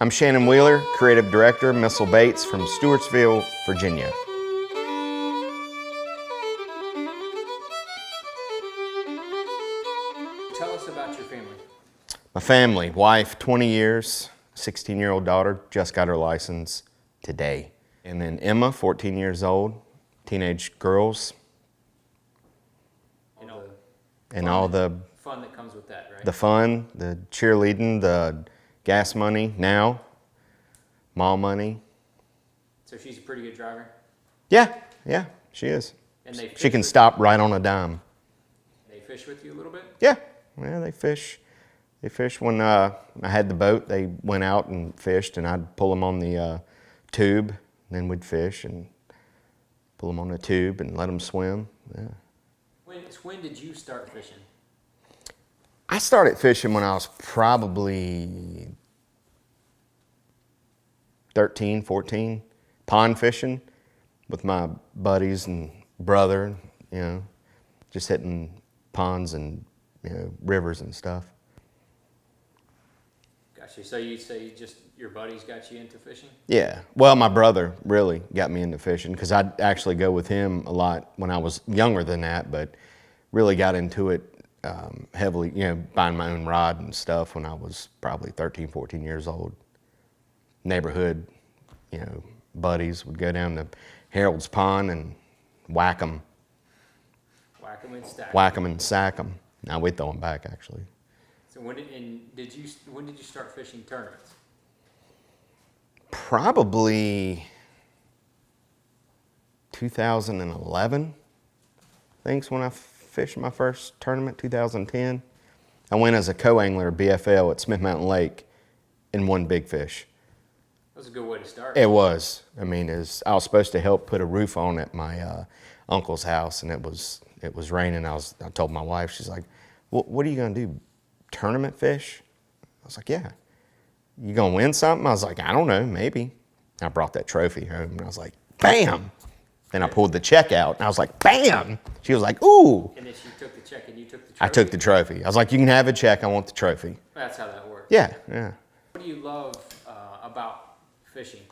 I'm Shannon Wheeler, Creative Director, Missile Baits from Stewartsville, Virginia. Tell us about your family. My family, wife, 20 years, 16-year-old daughter, just got her license today. And then Emma, 14 years old, teenage girls. And all the fun that comes with that, right? The fun, the cheerleading, the gas money now, mall money. So she's a pretty good driver? Yeah, she is. And she can stop right on a dime. They fish with you a little bit? Yeah, they fish. They fish when I had the boat. They went out and fished, and I'd pull them on the tube. Then we'd fish and pull them on the tube and let them swim. Yeah. When did you start fishing? I started fishing when I was probably 13, 14, pond fishing with my buddies and brother, just hitting ponds and, rivers and stuff. Gotcha. So you say just your buddies got you into fishing? Yeah. Well, my brother really got me into fishing because I'd actually go with him a lot when I was younger than that, but really got into it heavily, buying my own rod and stuff when I was probably 13, 14 years old. Neighborhood, buddies would go down to Harold's Pond and whack them. Whack them and stack. Whack them and sack them. Now we throw them back, actually. So when did you start fishing tournaments? Probably 2011, I think is when I fished my first tournament, 2010. I went as a co-angler, BFL, at Smith Mountain Lake and won big fish. That was a good way to start. It was. I was supposed to help put a roof on at my uncle's house, and it was raining. I told my wife, she's like, what are you going to do, tournament fish? I was like, yeah. You going to win something? I was like, I don't know, maybe. I brought that trophy home, and I was like, bam! Then I pulled the check out, and I was like, bam! She was like, ooh! And then she took the check, and you took the trophy? I took the trophy. I was like, you can have a check, I want the trophy. That's how that works. Yeah. What do you love about fishing?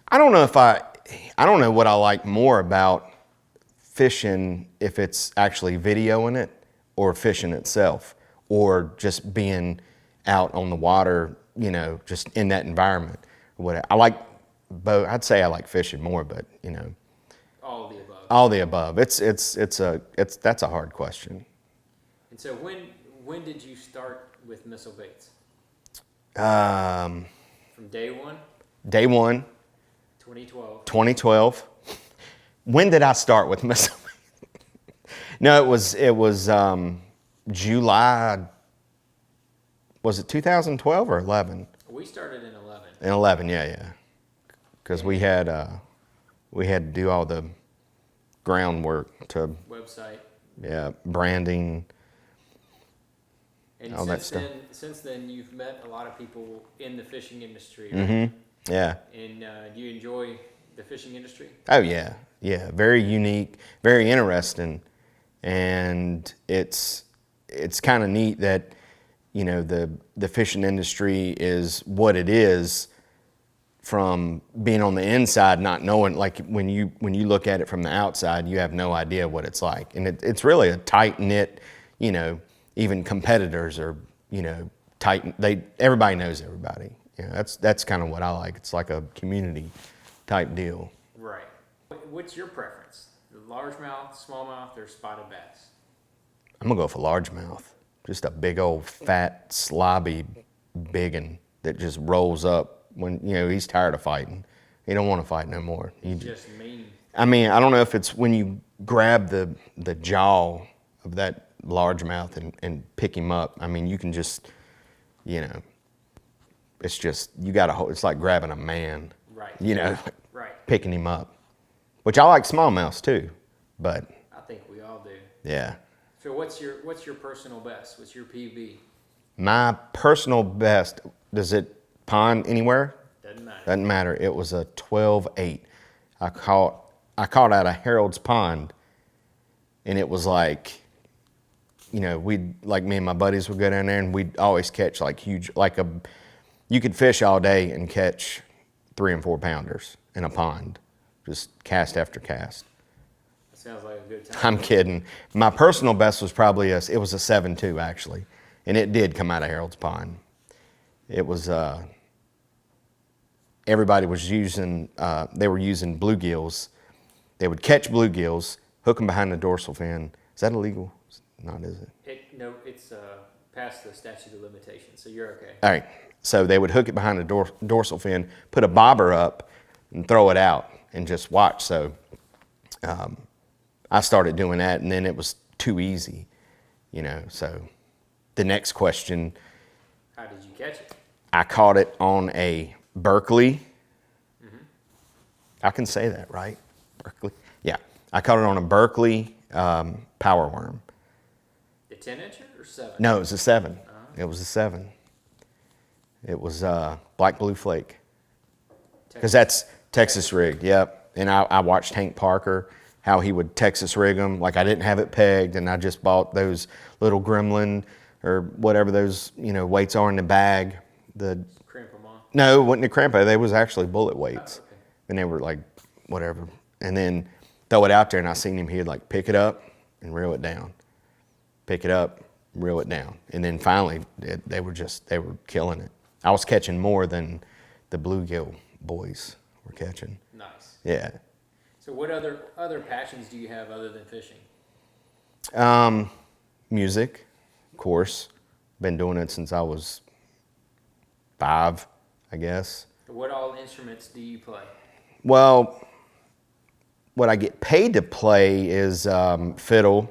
I don't know what I like more about fishing, if it's actually videoing it or fishing itself or just being out on the water, just in that environment. I like both. I'd say I like fishing more, but all of the above. All the above. That's a hard question. And so when did you start with Missile Baits? From day one? Day one. 2012. 2012. When did I start with Missile Baits? No, it was July. Was it 2012 or 11? We started in 11. In 11, yeah. Because we had to do all the groundwork to website. Yeah, branding. And all that stuff. Since then, you've met a lot of people in the fishing industry, right? Mm-hmm. Yeah. And do you enjoy the fishing industry? Oh yeah. Very unique, very interesting, and it's kind of neat that the fishing industry is what it is from being on the inside, not knowing. Like when you look at it from the outside, you have no idea what it's like, and it's really a tight knit. Even competitors are tight. Everybody knows everybody. That's kind of what I like. It's like a community type deal. Right. What's your preference? The largemouth, smallmouth, or spotted bass? I'm gonna go for largemouth. Just a big old fat slobby biggin that just rolls up when he's tired of fighting. He don't want to fight no more. Just mean. I don't know if it's when you grab the jaw of that largemouth and pick him up. You can just it's just you got to hold. It's like grabbing a man. Right. Right. Picking him up. Which I like smallmouths too, but I think we all do. Yeah. So what's your personal best? What's your PB? My personal best, does it pond anywhere? Doesn't matter. Doesn't matter. It was a 12-8. I caught out of Harold's Pond, and it was like, me and my buddies would go down there, and we'd always catch like huge, like You could fish all day and catch 3 and 4 pounders in a pond, just cast after cast. That sounds like a good time. I'm kidding. My personal best was probably it was a 7.2 actually, and it did come out of Harold's Pond. It was everybody was using they were using bluegills. They would catch bluegills, hook them behind the dorsal fin. Is that illegal? Not, is it? No, it's past the statute of limitations, so you're okay. All right. So they would hook it behind the dorsal fin, put a bobber up, and throw it out, and just watch. So I started doing that, and then it was too easy, So the next question. How did you catch it? I caught it on a Berkeley. Mm-hmm. I can say that, right? Berkeley. Yeah. I caught it on a Berkeley power worm. The 10-incher or 7? No, it was a 7. Uh-huh. It was a 7. It was black blue flake. Because that's Texas rigged, yep. And I watched Hank Parker, how he would Texas rig them. Like I didn't have it pegged, and I just bought those little gremlin or whatever those weights are in the bag. Crimp them on? No, it wasn't a crampo. They was actually bullet weights. Oh, okay. And they were like whatever. And then throw it out there, and I seen him. He'd like pick it up and reel it down. Pick it up, reel it down. And then finally, they were killing it. I was catching more than the bluegill boys were catching. Nice. Yeah. So what other passions do you have other than fishing? Music, of course. Been doing it since I was 5, I guess. What all instruments do you play? Well, what I get paid to play is fiddle,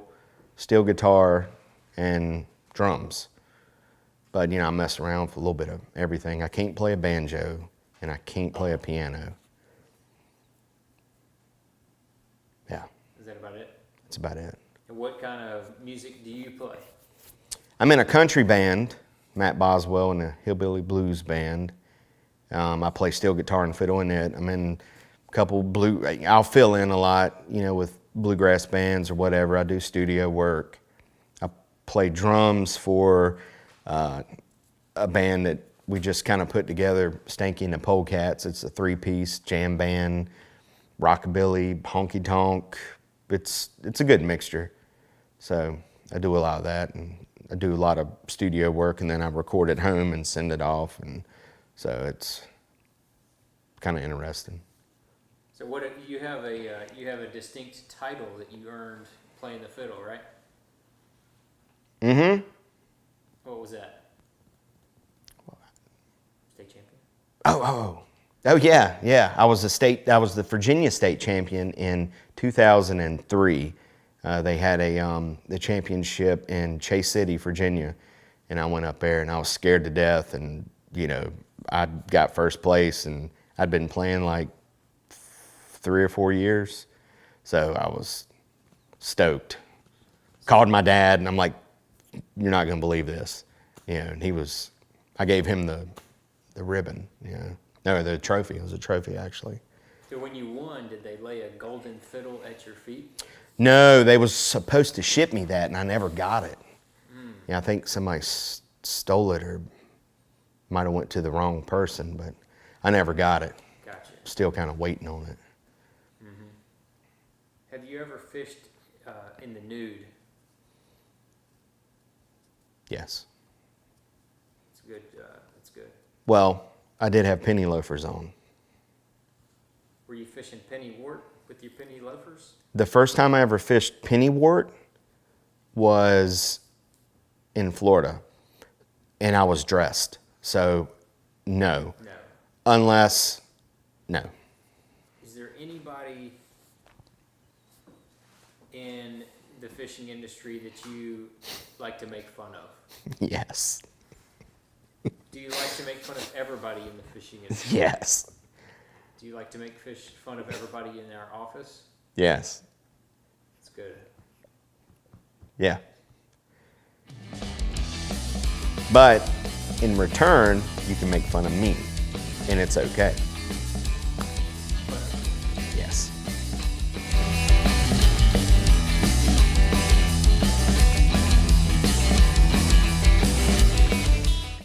steel guitar, and drums. But, I mess around with a little bit of everything. I can't play a banjo, and I can't play a piano. Yeah. Is that about it? That's about it. And what kind of music do you play? I'm in a country band, Matt Boswell, and a hillbilly blues band. I play steel guitar and fiddle in it. I'm in a couple I'll fill in a lot, with bluegrass bands or whatever. I do studio work. I play drums for a band that we just kind of put together, Stanky and the Polecats. It's a 3-piece jam band, rockabilly, honky tonk. It's a good mixture. So I do a lot of that, and I do a lot of studio work, and then I record at home and send it off, and so it's kind of interesting. So what you have a distinct title that you earned playing the fiddle, right? Mm-hmm. What was that? State champion? Oh yeah. I was the Virginia state champion in 2003. They had the championship in Chase City, Virginia, and I went up there, and I was scared to death, and I got first place, and I'd been playing like 3 or 4 years, so I was stoked. Called my dad, and I'm like, "You're not gonna believe this," and I gave him the ribbon, no, the trophy. It was a trophy actually. So when you won, did they lay a golden fiddle at your feet? No, they was supposed to ship me that, and I never got it. I think somebody stole it or might have went to the wrong person, but I never got it. Gotcha. Still kind of waiting on it. Mm-hmm. Have you ever fished in the nude? Yes. It's good. It's good. Well, I did have penny loafers on. Were you fishing penny wart with your penny loafers? The first time I ever fished penny wart was in Florida, and I was dressed. So, no. No. Unless, no. Is there anybody in the fishing industry that you like to make fun of? Yes. Do you like to make fun of everybody in the fishing industry? Yes. Do you like to make fun of everybody in our office? Yes. That's good. Yeah. But in return, you can make fun of me, and it's okay.